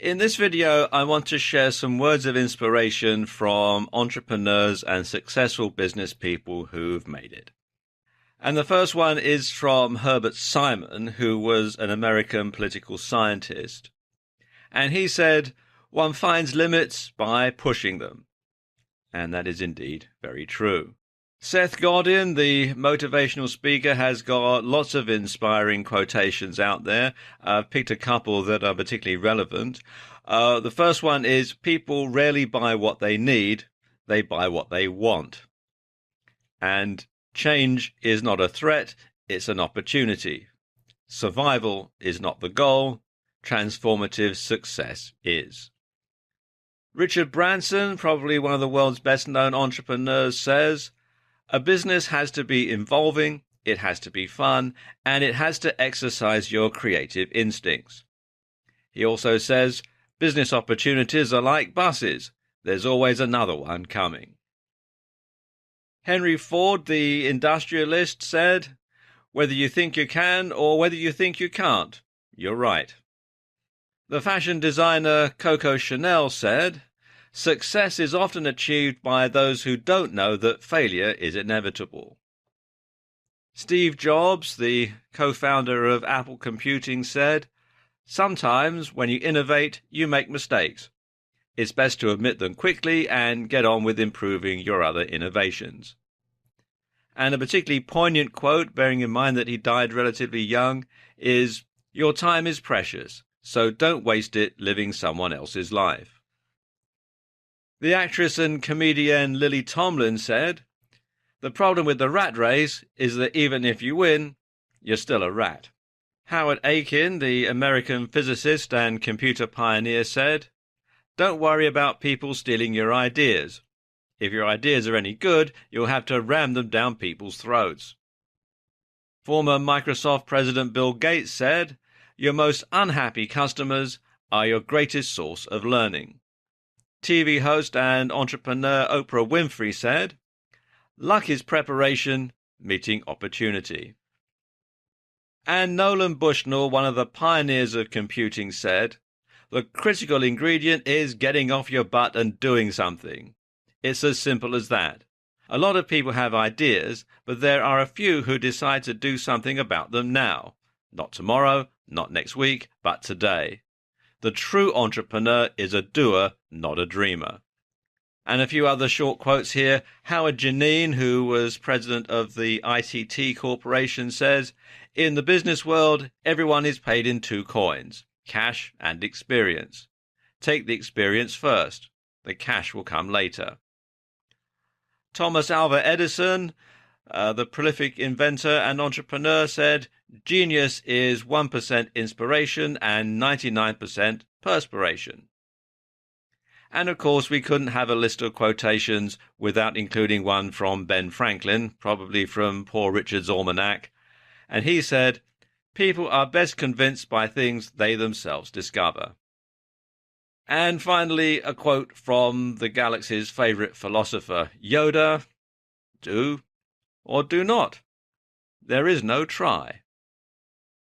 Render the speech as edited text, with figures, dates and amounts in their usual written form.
In this video, I want to share some words of inspiration from entrepreneurs and successful business people who've made it. And the first one is from Herbert Simon, who was an American political scientist. And he said, "One finds limits by pushing them." And that is indeed very true. Seth Godin, the motivational speaker, has got lots of inspiring quotations out there. I've picked a couple that are particularly relevant. The first one is, "People rarely buy what they need, they buy what they want." And change is not a threat, it's an opportunity. Survival is not the goal, transformative success is. Richard Branson, probably one of the world's best-known entrepreneurs, says, "A business has to be involving, it has to be fun, and it has to exercise your creative instincts." He also says, "Business opportunities are like buses. There's always another one coming." Henry Ford, the industrialist, said, "Whether you think you can or whether you think you can't, you're right." The fashion designer Coco Chanel said, "Success is often achieved by those who don't know that failure is inevitable." Steve Jobs, the co-founder of Apple Computing, said, "Sometimes when you innovate, you make mistakes. It's best to admit them quickly and get on with improving your other innovations." And a particularly poignant quote, bearing in mind that he died relatively young, is, "Your time is precious, so don't waste it living someone else's life." The actress and comedian Lily Tomlin said, "The problem with the rat race is that even if you win, you're still a rat." Howard Aiken, the American physicist and computer pioneer, said, "Don't worry about people stealing your ideas. If your ideas are any good, you'll have to ram them down people's throats." Former Microsoft President Bill Gates said, "Your most unhappy customers are your greatest source of learning." TV host and entrepreneur Oprah Winfrey said, "Luck is preparation meeting opportunity." And Nolan Bushnell, one of the pioneers of computing, said, "The critical ingredient is getting off your butt and doing something. It's as simple as that. A lot of people have ideas, but there are a few who decide to do something about them now. Not tomorrow, not next week, but today. The true entrepreneur is a doer, not a dreamer." And a few other short quotes here. Howard Janine, who was president of the ITT Corporation, says, "In the business world, everyone is paid in two coins, cash and experience. Take the experience first. The cash will come later." Thomas Alva Edison, the prolific inventor and entrepreneur, said, "Genius is 1% inspiration and 99% perspiration." And of course, we couldn't have a list of quotations without including one from Ben Franklin, probably from Poor Richard's Almanac. And he said, "People are best convinced by things they themselves discover." And finally, a quote from the galaxy's favorite philosopher, Yoda, "Do or do not. There is no try."